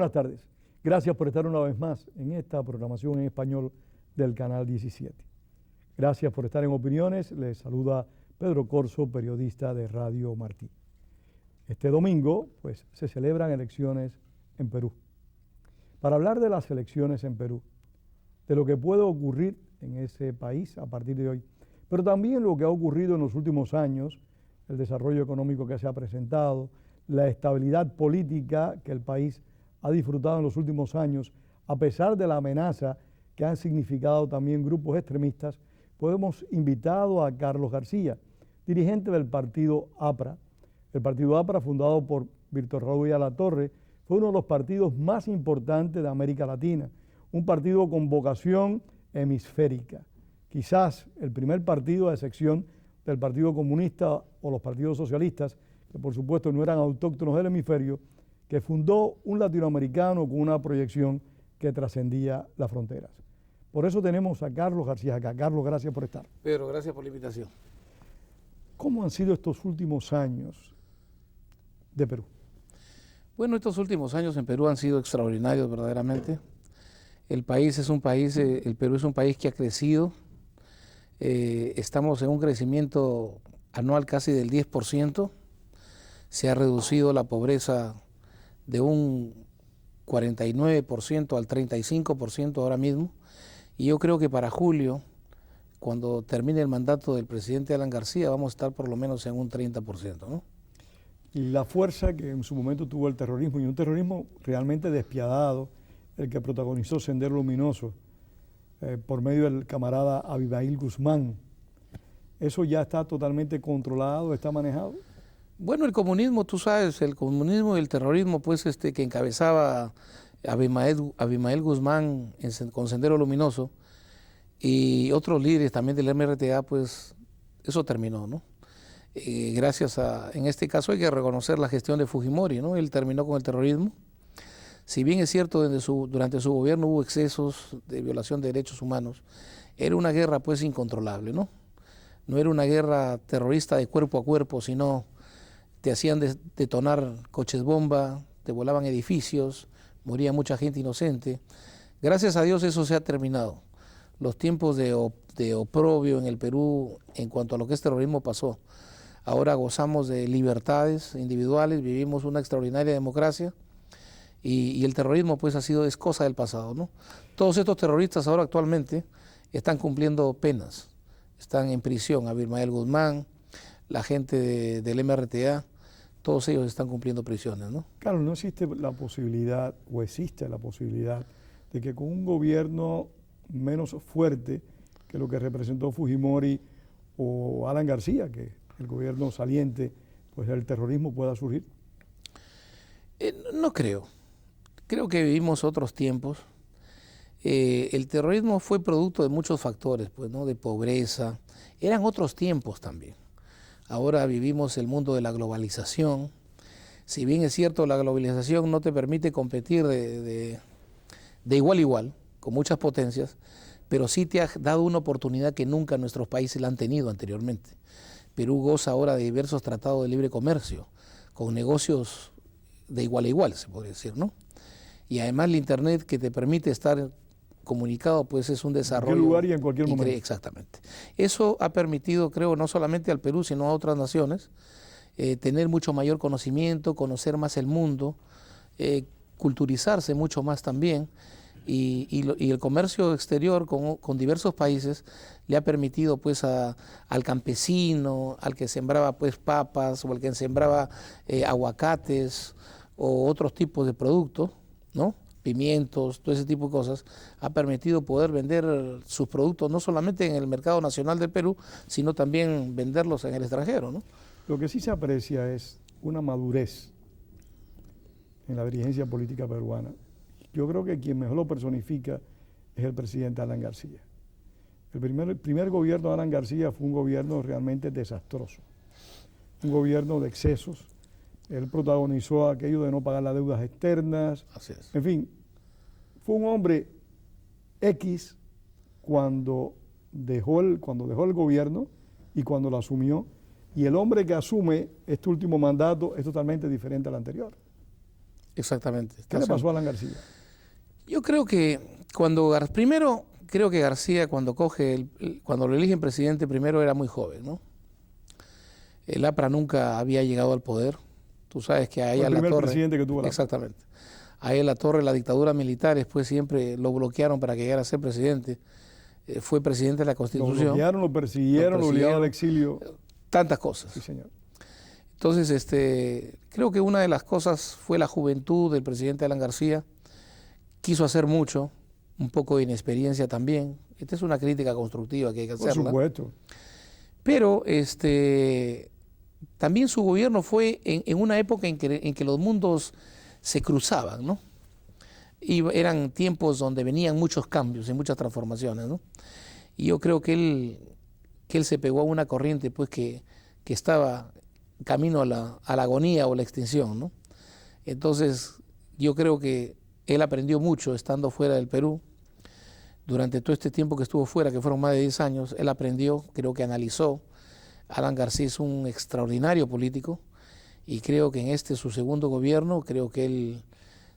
buenas tardes. Gracias por estar una vez más en esta programación en español del Canal 17. Gracias por estar en Opiniones. Les saluda Pedro Corso, periodista de Radio Martí. Este domingo, pues, se celebran elecciones en Perú. Para hablar de las elecciones en Perú, de lo que puede ocurrir en ese país a partir de hoy, pero también lo que ha ocurrido en los últimos años, el desarrollo económico que se ha presentado, la estabilidad política que el país ha disfrutado en los últimos años, a pesar de la amenaza que han significado también grupos extremistas, pues hemos invitado a Carlos García, dirigente del partido APRA. El partido APRA, fundado por Víctor Raúl Alatorre, fue uno de los partidos más importantes de América Latina, un partido con vocación hemisférica. Quizás el primer partido, a excepción del Partido Comunista o los partidos socialistas, que por supuesto no eran autóctonos del hemisferio, que fundó un latinoamericano con una proyección que trascendía las fronteras. Por eso tenemos a Carlos García acá. Carlos, gracias por estar. Pedro, gracias por la invitación. ¿Cómo han sido estos últimos años de Perú? Bueno, estos últimos años en Perú han sido extraordinarios verdaderamente. El país es un país, el Perú es un país que ha crecido. Estamos en un crecimiento anual casi del 10%. Se ha reducido la pobreza de un 49% al 35% ahora mismo. Y yo creo que para julio, cuando termine el mandato del presidente Alan García, vamos a estar por lo menos en un 30%, ¿no? Y la fuerza que en su momento tuvo el terrorismo, y un terrorismo realmente despiadado, el que protagonizó Sendero Luminoso, por medio del camarada Abimael Guzmán, ¿eso ya está totalmente controlado, está manejado? Bueno, el comunismo, tú sabes, el comunismo y el terrorismo, pues, que encabezaba Abimael Guzmán con Sendero Luminoso y otros líderes también del MRTA, pues, eso terminó, ¿no? Gracias a, en este caso hay que reconocer la gestión de Fujimori, ¿no? Él terminó con el terrorismo. Si bien es cierto, durante su gobierno hubo excesos de violación de derechos humanos, era una guerra, pues, incontrolable, ¿no? No era una guerra terrorista de cuerpo a cuerpo, sino te hacían detonar coches bomba, te volaban edificios, moría mucha gente inocente. Gracias a Dios eso se ha terminado. Los tiempos de oprobio en el Perú en cuanto a lo que es terrorismo pasó. Ahora gozamos de libertades individuales, vivimos una extraordinaria democracia y el terrorismo, pues, es cosa del pasado, ¿no? Todos estos terroristas ahora actualmente están cumpliendo penas, están en prisión. Abimael Guzmán, la gente del MRTA, todos ellos están cumpliendo prisiones, ¿no? Claro, no existe la posibilidad, o existe la posibilidad, de que con un gobierno menos fuerte que lo que representó Fujimori o Alan García, que el gobierno saliente, pues el terrorismo pueda surgir. No creo. Creo que vivimos otros tiempos. El terrorismo fue producto de muchos factores, pues, ¿no? De pobreza. Eran otros tiempos también. Ahora vivimos el mundo de la globalización. Si bien es cierto, la globalización no te permite competir de igual a igual, con muchas potencias, pero sí te ha dado una oportunidad que nunca nuestros países la han tenido anteriormente. Perú goza ahora de diversos tratados de libre comercio, con negocios de igual a igual, se podría decir, ¿no? Y además el Internet, que te permite estar comunicado, pues es un desarrollo. En cualquier lugar y en cualquier momento. Exactamente. Eso ha permitido, creo, no solamente al Perú, sino a otras naciones, tener mucho mayor conocimiento, conocer más el mundo, culturizarse mucho más también. Y el comercio exterior con diversos países le ha permitido, pues, al campesino, al que sembraba, pues, papas, o al que sembraba aguacates o otros tipos de productos, ¿no? Pimientos, todo ese tipo de cosas, ha permitido poder vender sus productos no solamente en el mercado nacional del Perú, sino también venderlos en el extranjero, ¿no? Lo que sí se aprecia es una madurez en la dirigencia política peruana. Yo creo que quien mejor lo personifica es el presidente Alan García. El primer gobierno de Alan García fue un gobierno realmente desastroso, un gobierno de excesos. Él protagonizó aquello de no pagar las deudas externas. Así es. En fin, fue un hombre X cuando dejó el gobierno y cuando lo asumió, y el hombre que asume este último mandato es totalmente diferente al anterior. Exactamente. ¿Qué le pasó a Alan García? Yo creo que primero, creo que García cuando cuando lo eligen presidente primero era muy joven, ¿no? El APRA nunca había llegado al poder. Tú sabes que ahí a la torre... El primer presidente que tuvo la... Exactamente. Ahí en la torre, la dictadura militar, después siempre lo bloquearon para que llegara a ser presidente. Fue presidente de la Constitución. Lo bloquearon, lo persiguieron, lo obligaron al exilio. Tantas cosas. Sí, señor. Entonces, creo que una de las cosas fue la juventud del presidente Alan García. Quiso hacer mucho, un poco de inexperiencia también. Esta es una crítica constructiva que hay que hacerla. Por supuesto. Pero también su gobierno fue en una época en que los mundos se cruzaban, ¿no? Y eran tiempos donde venían muchos cambios y muchas transformaciones, ¿no? Y yo creo que él se pegó a una corriente pues que estaba camino a la agonía o la extinción, ¿no? Entonces yo creo que él aprendió mucho estando fuera del Perú. Durante todo este tiempo que estuvo fuera, que fueron más de 10 años, él aprendió, creo que analizó. Alan García es un extraordinario político y creo que en su segundo gobierno, creo que él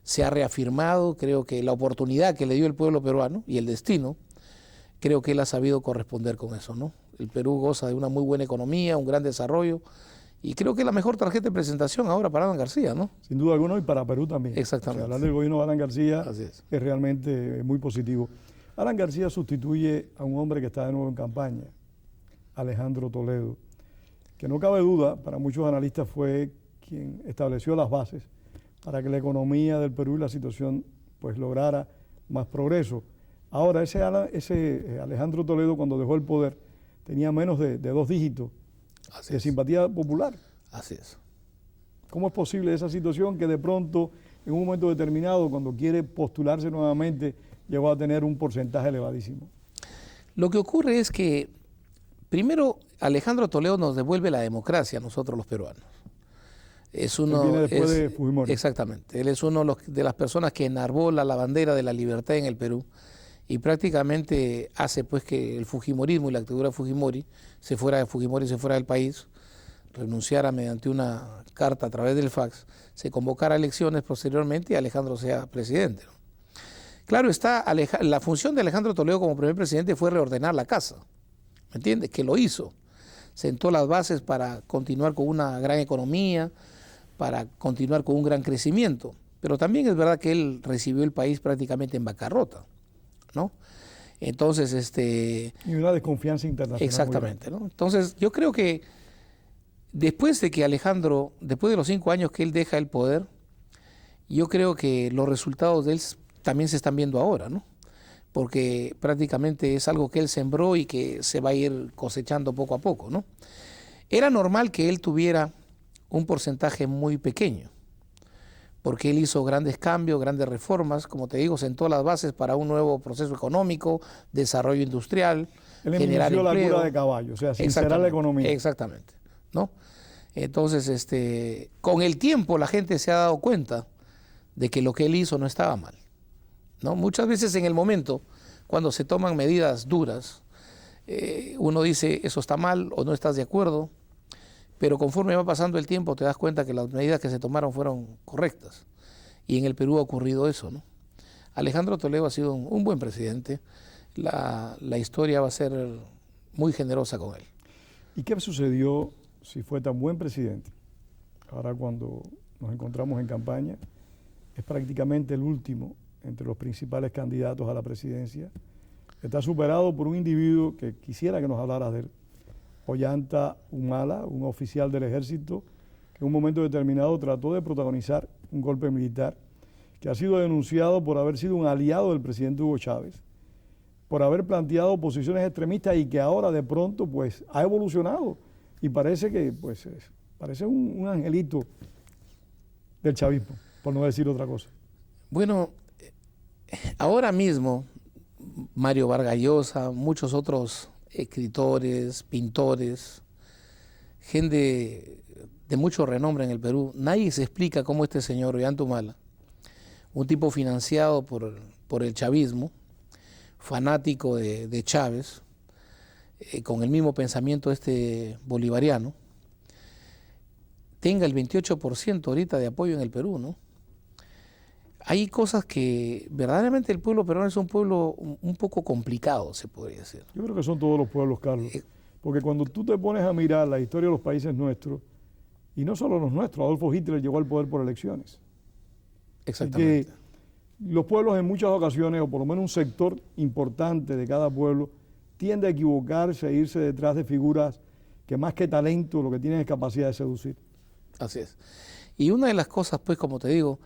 se ha reafirmado, creo que la oportunidad que le dio el pueblo peruano y el destino, creo que él ha sabido corresponder con eso, ¿no? El Perú goza de una muy buena economía, un gran desarrollo y creo que es la mejor tarjeta de presentación ahora para Alan García, ¿no? Sin duda alguna y para Perú también. Exactamente. O sea, hablar del gobierno de Alan García es realmente muy positivo. Alan García sustituye a un hombre que está de nuevo en campaña, Alejandro Toledo, que no cabe duda, para muchos analistas fue quien estableció las bases para que la economía del Perú y la situación pues lograra más progreso. Ahora, ese Alejandro Toledo, cuando dejó el poder, tenía menos de 2 dígitos de simpatía popular. Así es. ¿Cómo es posible esa situación que de pronto, en un momento determinado, cuando quiere postularse nuevamente, llegó a tener un porcentaje elevadísimo? Lo que ocurre es que, primero, Alejandro Toledo nos devuelve la democracia a nosotros los peruanos. Es uno, viene después de Fujimori. Exactamente. Él es uno de las personas que enarbola la bandera de la libertad en el Perú y prácticamente hace pues que el fujimorismo y la dictadura Fujimori se fuera del país, renunciara mediante una carta a través del fax, se convocara a elecciones posteriormente y Alejandro sea presidente, ¿no? Claro está, la función de Alejandro Toledo como primer presidente fue reordenar la casa, ¿me entiendes? Que lo hizo. Sentó las bases para continuar con una gran economía, para continuar con un gran crecimiento. Pero también es verdad que él recibió el país prácticamente en bancarrota, ¿no? Entonces, y una desconfianza internacional. Exactamente, ¿no? Entonces, yo creo que después de los 5 años que él deja el poder, yo creo que los resultados de él también se están viendo ahora, ¿no? Porque prácticamente es algo que él sembró y que se va a ir cosechando poco a poco, ¿no? Era normal que él tuviera un porcentaje muy pequeño, porque él hizo grandes cambios, grandes reformas, como te digo, sentó las bases para un nuevo proceso económico, desarrollo industrial, generar empleo. La cura de caballo, o sea, sincerar la economía. Exactamente, ¿no? Entonces, con el tiempo la gente se ha dado cuenta de que lo que él hizo no estaba mal, ¿no? Muchas veces en el momento, cuando se toman medidas duras, uno dice, eso está mal o no estás de acuerdo, pero conforme va pasando el tiempo te das cuenta que las medidas que se tomaron fueron correctas. Y en el Perú ha ocurrido eso, ¿no? Alejandro Toledo ha sido un buen presidente. La historia va a ser muy generosa con él. ¿Y qué sucedió si fue tan buen presidente? Ahora cuando nos encontramos en campaña, es prácticamente el último entre los principales candidatos a la presidencia. Está superado por un individuo que quisiera que nos hablaras de él. Ollanta Humala, un oficial del ejército que en un momento determinado trató de protagonizar un golpe militar, que ha sido denunciado por haber sido un aliado del presidente Hugo Chávez, por haber planteado posiciones extremistas y que ahora de pronto pues ha evolucionado y parece que pues parece un angelito del chavismo, por no decir otra cosa. Bueno, ahora mismo Mario Vargas Llosa, muchos otros escritores, pintores, gente de mucho renombre en el Perú, nadie se explica cómo este señor Ollanta Humala, un tipo financiado por el chavismo, fanático de Chávez, con el mismo pensamiento bolivariano, tenga el 28% ahorita de apoyo en el Perú, ¿no? Hay cosas que verdaderamente el pueblo peruano es un pueblo un poco complicado, se podría decir. Yo creo que son todos los pueblos, Carlos. Porque cuando tú te pones a mirar la historia de los países nuestros, y no solo los nuestros, Adolfo Hitler llegó al poder por elecciones. Exactamente. Que los pueblos en muchas ocasiones, o por lo menos un sector importante de cada pueblo, tiende a equivocarse e irse detrás de figuras que más que talento lo que tienen es capacidad de seducir. Así es. Y una de las cosas, pues, como te digo,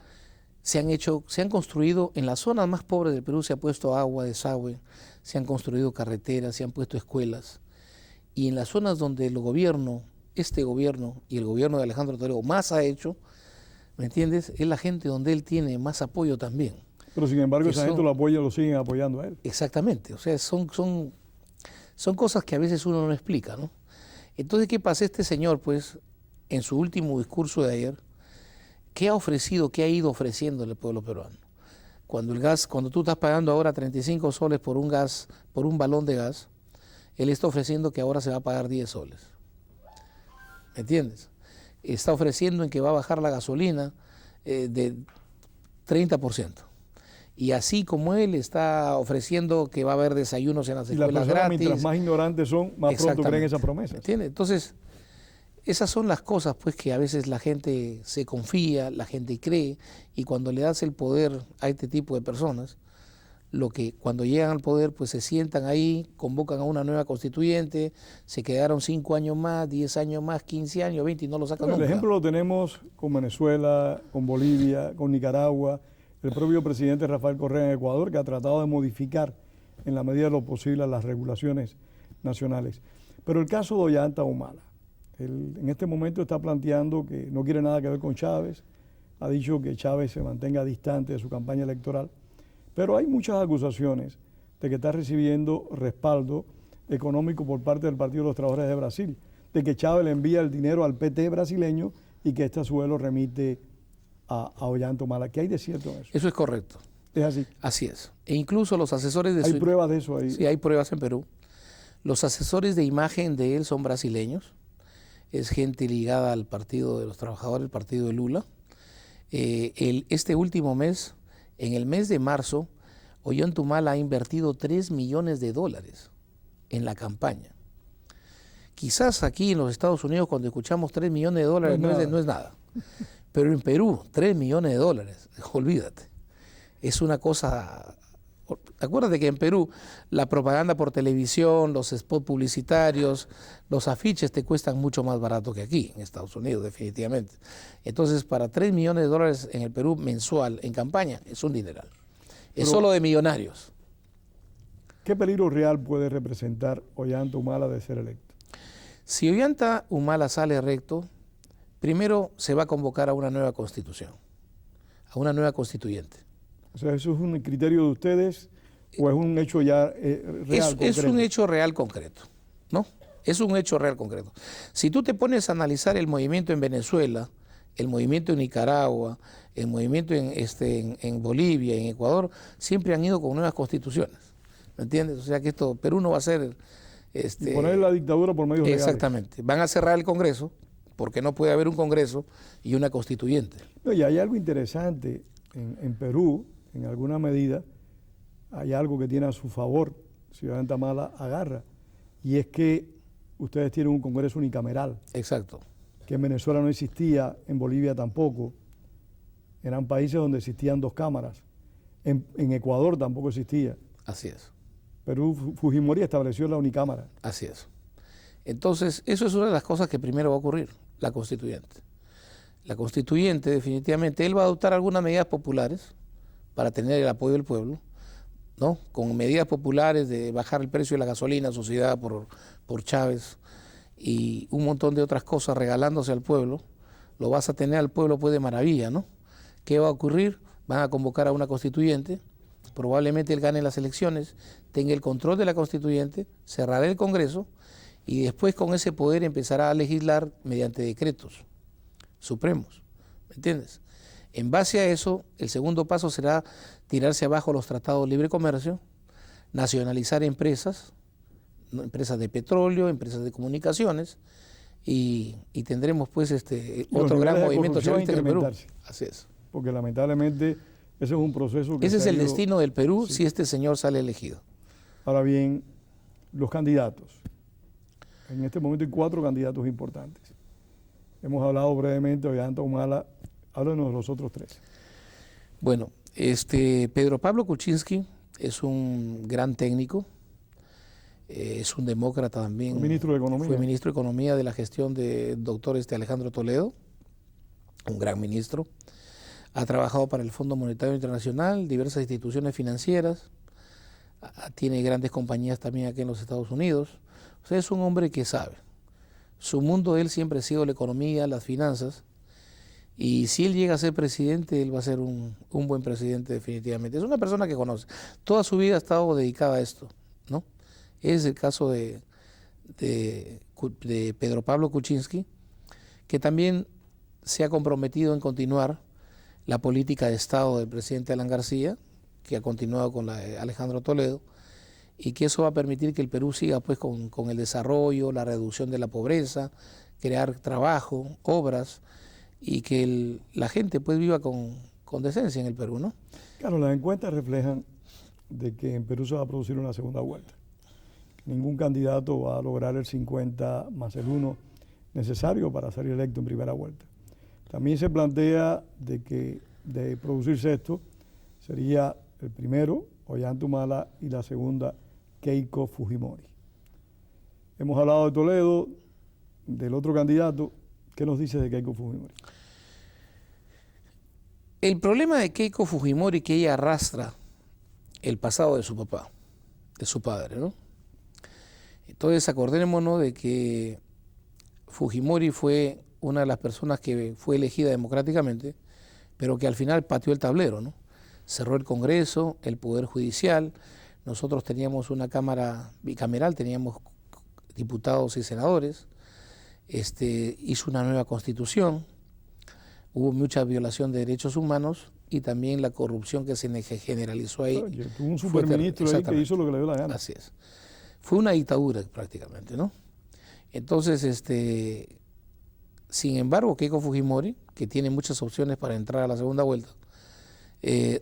se han construido, en las zonas más pobres del Perú se ha puesto agua, desagüe, se han construido carreteras, se han puesto escuelas. Y en las zonas donde el gobierno, este gobierno y el gobierno de Alejandro Toledo más ha hecho, ¿me entiendes? Es la gente donde él tiene más apoyo también. Pero sin embargo esa gente lo apoya, lo siguen apoyando a él. Exactamente, o sea, son cosas que a veces uno no explica, ¿no? Entonces, ¿qué pasa? Este señor, pues, en su último discurso de ayer, ¿qué ha ofrecido, qué ha ido ofreciendo al pueblo peruano? Cuando el gas, cuando tú estás pagando ahora 35 soles por un gas, por un balón de gas, él está ofreciendo que ahora se va a pagar 10 soles. ¿Me entiendes? Está ofreciendo en que va a bajar la gasolina de 30%. Y así como él está ofreciendo que va a haber desayunos en las escuelas las personas, gratis. Mientras más ignorantes son, más pronto creen esa promesa. ¿Entiendes? Entonces, esas son las cosas pues que a veces la gente se confía, la gente cree, y cuando le das el poder a este tipo de personas, lo que cuando llegan al poder pues se sientan ahí, convocan a una nueva constituyente, se quedaron 5 años más, 10 años más, 15 años, 20 y no lo sacan nunca. El ejemplo lo tenemos con Venezuela, con Bolivia, con Nicaragua, el propio presidente Rafael Correa en Ecuador, que ha tratado de modificar en la medida de lo posible las regulaciones nacionales. Pero el caso de Ollanta Humala, él en este momento está planteando que no quiere nada que ver con Chávez, ha dicho que Chávez se mantenga distante de su campaña electoral, pero hay muchas acusaciones de que está recibiendo respaldo económico por parte del Partido de los Trabajadores de Brasil, de que Chávez le envía el dinero al PT brasileño y que este a su vez lo remite a Ollanta Humala. ¿Qué hay de cierto en eso? Eso es correcto. ¿Es así? Así es. E incluso los asesores de ¿Hay pruebas de eso ahí? Sí, hay pruebas en Perú. Los asesores de imagen de él son brasileños. Es gente ligada al Partido de los Trabajadores, el partido de Lula. Este último mes, en el mes de marzo, Ollanta Humala ha invertido $3 millones en la campaña. Quizás aquí en los Estados Unidos cuando escuchamos $3 millones no es nada. Pero en Perú, $3 millones, olvídate. Es una cosa... Acuérdate que en Perú la propaganda por televisión, los spots publicitarios, los afiches te cuestan mucho más barato que aquí, en Estados Unidos, definitivamente. Entonces, para $3 millones en el Perú mensual en campaña, es un dineral. Es solo de millonarios. ¿Qué peligro real puede representar Ollanta Humala de ser electo? Si Ollanta Humala sale electo, primero se va a convocar a una nueva constitución, a una nueva constituyente. O sea, ¿eso es un criterio de ustedes o es un hecho ya real, concreto? Es un hecho real concreto, ¿no? Es un hecho real concreto. Si tú te pones a analizar el movimiento en Venezuela, el movimiento en Nicaragua, el movimiento en Bolivia, en Ecuador, siempre han ido con nuevas constituciones, ¿me entiendes? O sea que Perú no va a ser... poner la dictadura por medios legales. Exactamente. Van a cerrar el Congreso, porque no puede haber un Congreso y una constituyente. No, y hay algo interesante en Perú. En alguna medida hay algo que tiene a su favor, si Ollanta Humala agarra, y es que ustedes tienen un Congreso unicameral. Exacto. Que en Venezuela no existía, en Bolivia tampoco. Eran países donde existían 2 cámaras. En Ecuador tampoco existía. Así es. Perú, Fujimori estableció la unicámara. Así es. Entonces, eso es una de las cosas que primero va a ocurrir, la constituyente. La constituyente, definitivamente, él va a adoptar algunas medidas populares para tener el apoyo del pueblo, ¿no? Con medidas populares de bajar el precio de la gasolina asociada por Chávez y un montón de otras cosas regalándose al pueblo. Lo vas a tener al pueblo pues de maravilla, ¿no? ¿Qué va a ocurrir? Van a convocar a una constituyente, probablemente él gane las elecciones, tenga el control de la constituyente, cerrará el Congreso y después con ese poder empezará a legislar mediante decretos supremos, ¿me entiendes? En base a eso, el segundo paso será tirarse abajo los tratados de libre comercio, nacionalizar empresas, ¿no? Empresas de petróleo, empresas de comunicaciones, y tendremos pues otro gran movimiento socialista en el Perú. Así es. Porque lamentablemente Ese es un proceso que ese es se ha el ido- destino del Perú Sí. si este señor sale elegido. Ahora bien, los candidatos. En este momento hay 4 candidatos importantes. Hemos hablado brevemente de Ollanta Humala. Háblanos de los otros 3. Bueno, Pedro Pablo Kuczynski es un gran técnico, es un demócrata también. Fue ministro de Economía. Fue ministro de Economía de la gestión del doctor Alejandro Toledo, un gran ministro. Ha trabajado para el Fondo Monetario Internacional, diversas instituciones financieras, tiene grandes compañías también aquí en los Estados Unidos. O sea, es un hombre que sabe. Su mundo de él siempre ha sido la economía, las finanzas, y si él llega a ser presidente, él va a ser un buen presidente definitivamente. Es una persona que conoce. Toda su vida ha estado dedicada a esto, ¿no? Es el caso de Pedro Pablo Kuczynski, que también se ha comprometido en continuar la política de Estado del presidente Alan García, que ha continuado con la de Alejandro Toledo, y que eso va a permitir que el Perú siga pues con el desarrollo, la reducción de la pobreza, crear trabajo, obras, y que la gente pues viva con decencia en el Perú, ¿no? Claro, las encuestas reflejan de que en Perú se va a producir una segunda vuelta. Ningún candidato va a lograr el 50 más el 1 necesario para ser electo en primera vuelta. También se plantea de que de producirse esto sería el primero Ollanta Humala y la segunda Keiko Fujimori. Hemos hablado de Toledo, del otro candidato. ¿Qué nos dice de Keiko Fujimori? El problema de Keiko Fujimori que ella arrastra el pasado de su papá, de su padre, ¿no? Entonces acordémonos de que Fujimori fue una de las personas que fue elegida democráticamente, pero que al final pateó el tablero, ¿no? Cerró el Congreso, el Poder Judicial. Nosotros teníamos una Cámara bicameral, teníamos diputados y senadores. Hizo una nueva constitución, hubo mucha violación de derechos humanos y también la corrupción que se generalizó ahí. Oye, tuvo un superministro ahí que hizo lo que le dio la gana. Así es. Fue una dictadura prácticamente, ¿no? Entonces, sin embargo, Keiko Fujimori, que tiene muchas opciones para entrar a la segunda vuelta,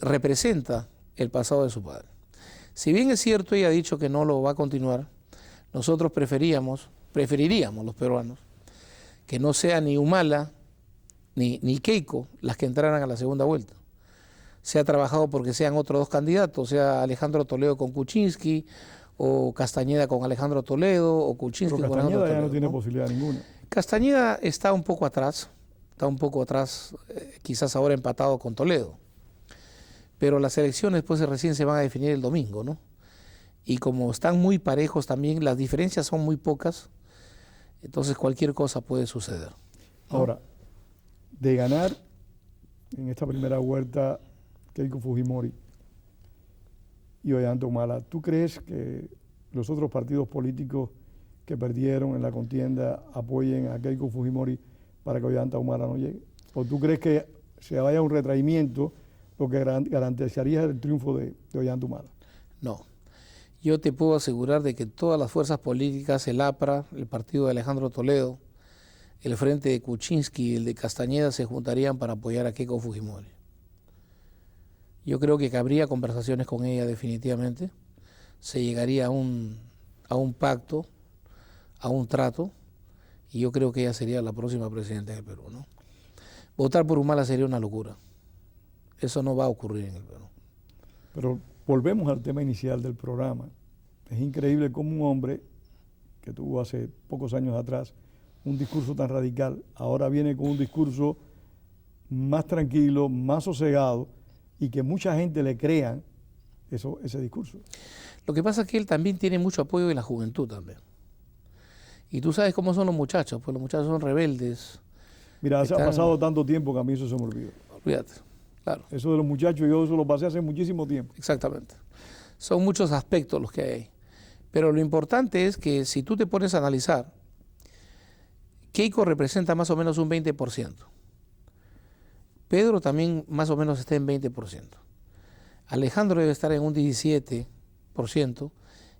representa el pasado de su padre. Si bien es cierto, ella ha dicho que no lo va a continuar, nosotros preferiríamos los peruanos, que no sea ni Humala ni Keiko las que entraran a la segunda vuelta. Se ha trabajado porque sean otros 2 candidatos, sea Alejandro Toledo con Kuczynski, o Castañeda con Alejandro Toledo, o Kuczynski Pero con Alejandro Castañeda Toledo. ya no tiene ¿no? posibilidad ninguna. Castañeda está un poco atrás, quizás ahora empatado con Toledo. Pero las elecciones pues recién se van a definir el domingo, ¿no? Y como están muy parejos también, las diferencias son muy pocas, entonces cualquier cosa puede suceder, ¿no? Ahora, de ganar en esta primera vuelta Keiko Fujimori y Ollanta Humala, ¿tú crees que los otros partidos políticos que perdieron en la contienda apoyen a Keiko Fujimori para que Ollanta Humala no llegue? ¿O tú crees que se vaya a un retraimiento lo que garantizaría el triunfo de Ollanta Humala? No. Yo te puedo asegurar de que todas las fuerzas políticas, el APRA, el partido de Alejandro Toledo, el frente de Kuczynski y el de Castañeda se juntarían para apoyar a Keiko Fujimori. Yo creo que habría conversaciones con ella definitivamente, se llegaría a un pacto, a un trato, y yo creo que ella sería la próxima presidenta del Perú, ¿no? Votar por Humala sería una locura. Eso no va a ocurrir en el Perú. Pero volvemos al tema inicial del programa. Es increíble cómo un hombre que tuvo hace pocos años atrás un discurso tan radical, ahora viene con un discurso más tranquilo, más sosegado, y que mucha gente le crean ese discurso. Lo que pasa es que él también tiene mucho apoyo de la juventud también. Y tú sabes cómo son los muchachos, pues los muchachos son rebeldes. Mira, ha pasado tanto tiempo que a mí eso se me olvidó. Olvídate, claro. Eso de los muchachos, yo eso lo pasé hace muchísimo tiempo. Exactamente. Son muchos aspectos los que hay ahí. Pero lo importante es que si tú te pones a analizar, Keiko representa más o menos un 20%. Pedro también más o menos está en 20%. Alejandro debe estar en un 17%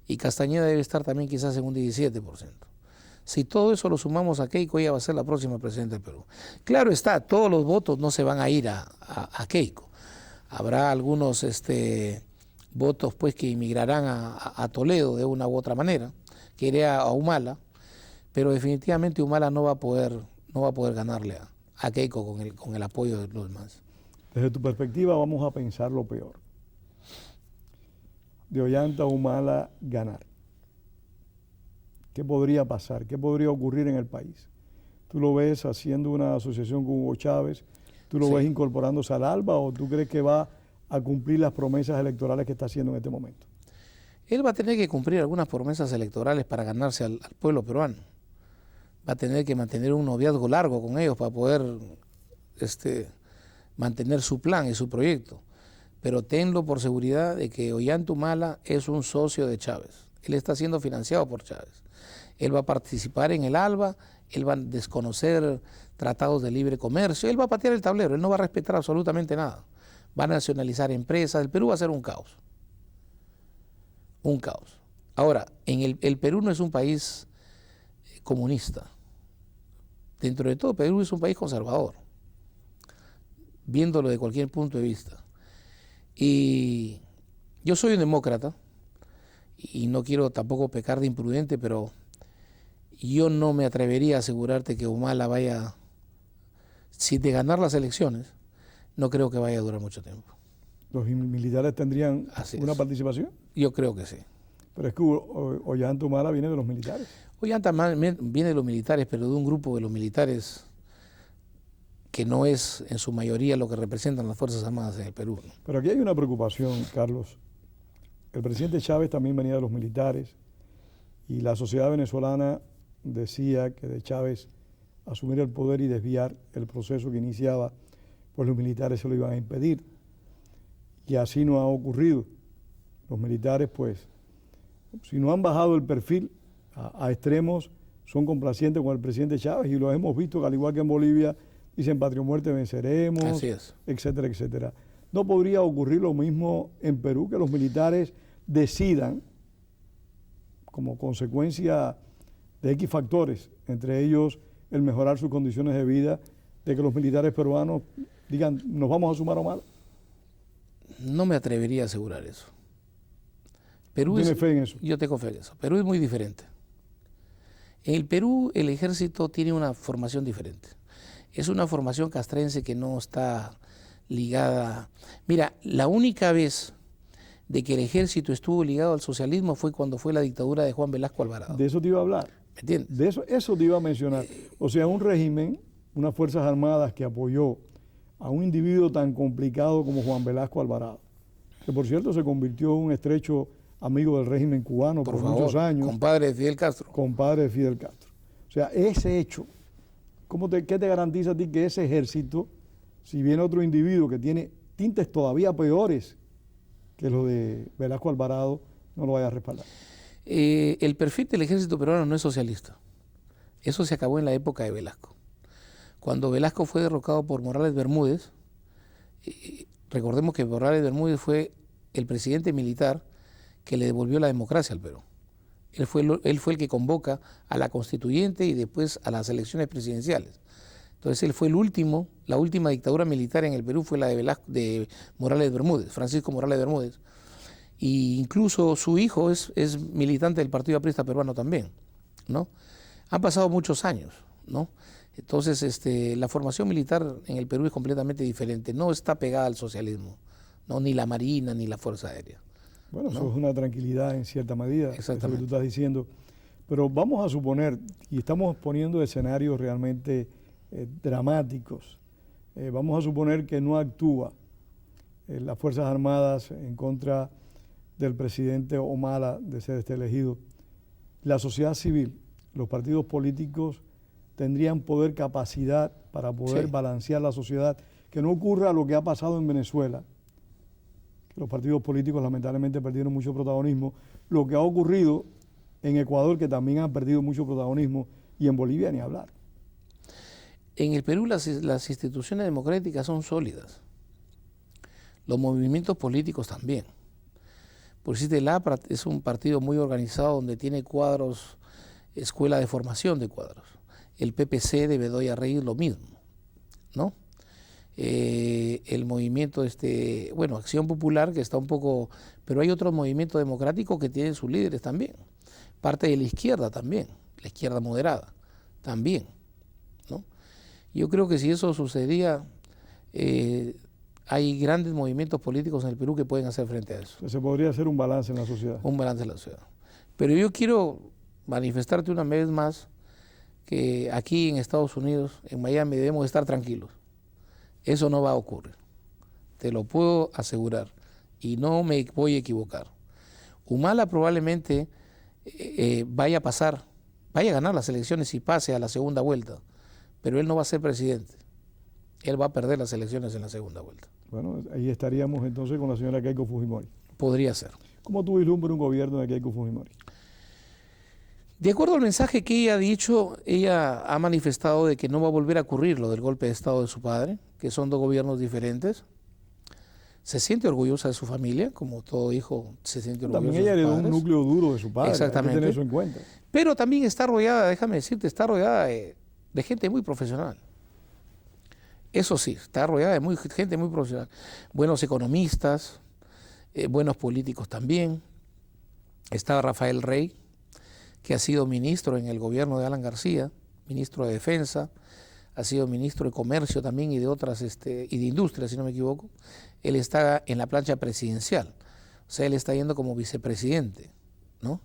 y Castañeda debe estar también quizás en un 17%. Si todo eso lo sumamos a Keiko, ella va a ser la próxima presidenta del Perú. Claro está, todos los votos no se van a ir a Keiko. Habrá algunos votos pues que inmigrarán a Toledo de una u otra manera, que iré a Humala, pero definitivamente Humala no va a poder ganarle a Keiko con el apoyo de los demás. Desde tu perspectiva vamos a pensar lo peor. De Ollanta a Humala ganar. ¿Qué podría pasar? ¿Qué podría ocurrir en el país? ¿Tú lo ves haciendo una asociación con Hugo Chávez? ¿Tú lo ves incorporándose al ALBA o tú crees que va a cumplir las promesas electorales que está haciendo en este momento? Él va a tener que cumplir algunas promesas electorales para ganarse al pueblo peruano. Va a tener que mantener un noviazgo largo con ellos para poder mantener su plan y su proyecto. Pero tenlo por seguridad de que Ollanta Humala es un socio de Chávez. Él está siendo financiado por Chávez. Él va a participar en el ALBA, él va a desconocer tratados de libre comercio, él va a patear el tablero, él no va a respetar absolutamente nada. Va a nacionalizar empresas, el Perú va a ser un caos. Un caos. Ahora, el Perú no es un país comunista. Dentro de todo, Perú es un país conservador, viéndolo de cualquier punto de vista. Y yo soy un demócrata, y no quiero tampoco pecar de imprudente, pero yo no me atrevería a asegurarte que Humala vaya, si de ganar las elecciones, no creo que vaya a durar mucho tiempo. ¿Los militares tendrían una participación? Yo creo que sí. Pero es que Ollanta Humala viene de los militares. Ollanta viene de los militares, pero de un grupo de los militares que no es en su mayoría lo que representan las Fuerzas Armadas en el Perú, ¿no? Pero aquí hay una preocupación, Carlos. El presidente Chávez también venía de los militares y la sociedad venezolana decía que de Chávez asumir el poder y desviar el proceso que iniciaba, pues los militares se lo iban a impedir. Y así no ha ocurrido. Los militares, pues, si no han bajado el perfil a extremos, son complacientes con el presidente Chávez y lo hemos visto que al igual que en Bolivia dicen patria o muerte venceremos, Así es. etcétera, etcétera. ¿No podría ocurrir lo mismo en Perú, que los militares decidan, como consecuencia de X factores, entre ellos el mejorar sus condiciones de vida, de que los militares peruanos digan, nos vamos a sumar a Humala? No me atrevería a asegurar eso. Perú ¿Tienes fe en eso? Yo tengo fe en eso. Perú es muy diferente. En el Perú el ejército tiene una formación diferente. Es una formación castrense que no está ligada. Mira, la única vez de que el ejército estuvo ligado al socialismo fue cuando fue la dictadura de Juan Velasco Alvarado. De eso te iba a hablar. ¿Me entiendes? De eso te iba a mencionar. O sea, un régimen, unas Fuerzas Armadas que apoyó a un individuo tan complicado como Juan Velasco Alvarado, que por cierto se convirtió en un estrecho amigo del régimen cubano por muchos años. Compadre de Fidel Castro. Compadre de Fidel Castro. O sea, ese hecho, ¿qué te garantiza a ti que ese ejército, si viene otro individuo que tiene tintes todavía peores que los de Velasco Alvarado, no lo vaya a respaldar? El perfil del ejército peruano no es socialista. Eso se acabó en la época de Velasco. Cuando Velasco fue derrocado por Morales Bermúdez, recordemos que Morales Bermúdez fue el presidente militar que le devolvió la democracia al Perú. Él fue el que convoca a la constituyente y después a las elecciones presidenciales. Entonces él fue la última dictadura militar en el Perú fue la de Morales Bermúdez, Francisco Morales Bermúdez. Y incluso su hijo es militante del Partido Aprista Peruano también, ¿no? Han pasado muchos años, ¿no? Entonces la formación militar en el Perú es completamente diferente, no está pegada al socialismo, ¿no? Ni la Marina ni la Fuerza Aérea. Bueno, ¿no? Eso es una tranquilidad en cierta medida, eso que tú estás diciendo. Pero vamos a suponer, y estamos poniendo escenarios realmente dramáticos, vamos a suponer que no actúa las Fuerzas Armadas en contra del presidente Humala de ser elegido. La sociedad civil, los partidos políticos tendrían poder, capacidad para poder balancear la sociedad, que no ocurra lo que ha pasado en Venezuela. Los partidos políticos lamentablemente perdieron mucho protagonismo, lo que ha ocurrido en Ecuador, que también han perdido mucho protagonismo, y en Bolivia ni hablar. En el Perú las instituciones democráticas son sólidas, los movimientos políticos también. Por decirte, el APRA es un partido muy organizado donde tiene cuadros, escuela de formación de cuadros. El PPC de Bedoya Reyes lo mismo, ¿no? el movimiento, bueno, Acción Popular, que está un poco, pero hay otros movimientos democráticos que tienen sus líderes también, parte de la izquierda también, la izquierda moderada también, ¿no? Yo creo que si eso sucedía, hay grandes movimientos políticos en el Perú que pueden hacer frente a eso. Se podría hacer un balance en la sociedad. Un balance en la sociedad. Pero yo quiero manifestarte una vez más que aquí en Estados Unidos, en Miami, debemos estar tranquilos. Eso no va a ocurrir. Te lo puedo asegurar. Y no me voy a equivocar. Humala probablemente vaya a pasar, vaya a ganar las elecciones y pase a la segunda vuelta. Pero él no va a ser presidente. Él va a perder las elecciones en la segunda vuelta. Bueno, ahí estaríamos entonces con la señora Keiko Fujimori. Podría ser. ¿Cómo tú vislumbras un gobierno de Keiko Fujimori? De acuerdo al mensaje que ella ha dicho, ella ha manifestado de que no va a volver a ocurrir lo del golpe de Estado de su padre, que son dos gobiernos diferentes. Se siente orgullosa de su familia, como todo hijo se siente orgulloso también ella de sus heredó padres. un núcleo duro de su padre. Exactamente. Hay que tener eso en cuenta. Pero también está rodeada, déjame decirte, está rodeada de gente muy profesional. Eso sí, está rodeada de gente muy profesional. Buenos economistas, buenos políticos también. Está Rafael Rey, que ha sido ministro en el gobierno de Alan García, ministro de Defensa, ha sido ministro de Comercio también y de otras, y de Industria, si no me equivoco. Él está en la plancha presidencial, o sea, él está yendo como vicepresidente, ¿no?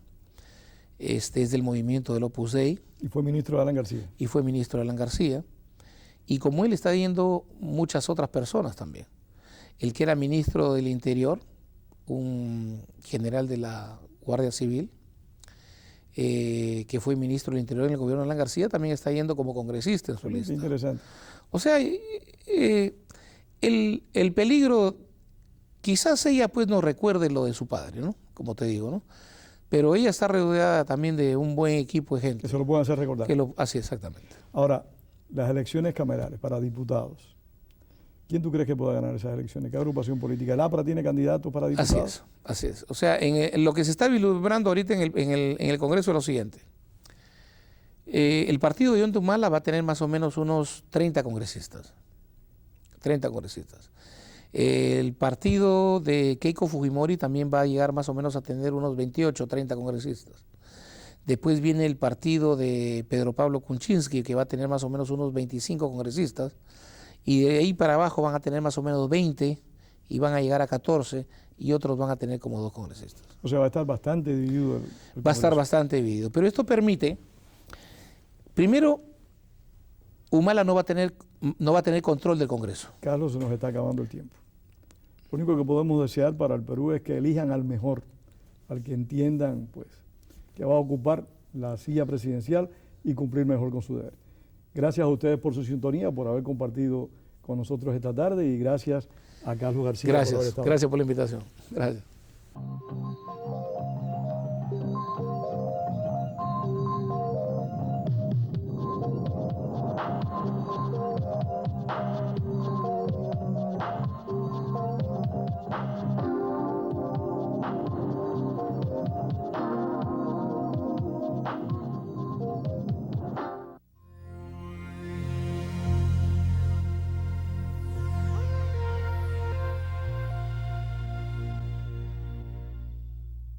Es del movimiento del Opus Dei. Y fue ministro de Alan García. Y fue ministro de Alan García. Y como él está yendo muchas otras personas también. El que era ministro del Interior, un general de la Guardia Civil, que fue ministro del Interior en el gobierno de Alan García, también está yendo como congresista en su lista. Interesante. O sea, el peligro, quizás ella pues no recuerde lo de su padre, ¿no? Como te digo, ¿no? Pero ella está rodeada también de un buen equipo de gente. Que se lo pueden hacer recordar. Así, exactamente. Ahora, las elecciones camerales para diputados. ¿Quién tú crees que pueda ganar esas elecciones? ¿Qué agrupación política? ¿El APRA tiene candidatos para diputados? Así es. O sea, en lo que se está vislumbrando ahorita en el Congreso es lo siguiente. El partido de Ollanta Humala va a tener más o menos unos 30 congresistas. 30 congresistas. El partido de Keiko Fujimori también va a llegar más o menos a tener unos 28 o 30 congresistas. Después viene el partido de Pedro Pablo Kuczynski, que va a tener más o menos unos 25 congresistas. Y de ahí para abajo van a tener más o menos 20 y van a llegar a 14 y otros van a tener como 2 congresistas. O sea, va a estar bastante dividido. Va a estar bastante dividido. Pero esto permite, primero, Humala no va a tener control del Congreso. Carlos, se nos está acabando el tiempo. Lo único que podemos desear para el Perú es que elijan al mejor, al que entiendan pues que va a ocupar la silla presidencial y cumplir mejor con su deber. Gracias a ustedes por su sintonía, por haber compartido con nosotros esta tarde y gracias a Carlos García. Gracias por la invitación. Gracias.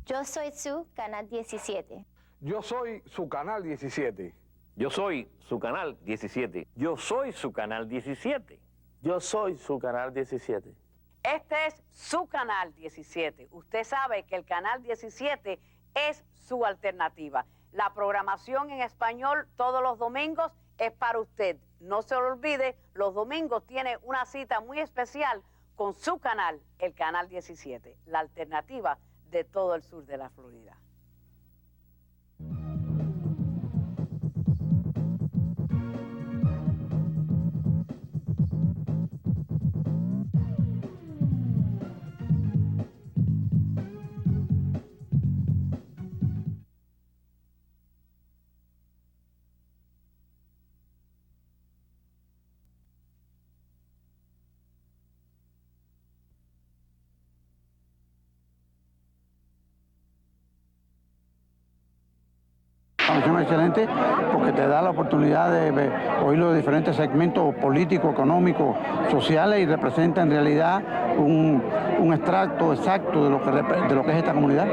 Yo soy su Canal 17. Yo soy su Canal 17. Yo soy su Canal 17. Yo soy su Canal 17. Yo soy su Canal 17. Este es su Canal 17. Usted sabe que el Canal 17 es su alternativa. La programación en español todos los domingos es para usted. No se lo olvide, los domingos tiene una cita muy especial con su canal, el Canal 17, la alternativa de todo el sur de la Florida. programación excelente porque te da la oportunidad de oír los diferentes segmentos políticos, económicos, sociales y representa en realidad un extracto exacto de lo que es esta comunidad.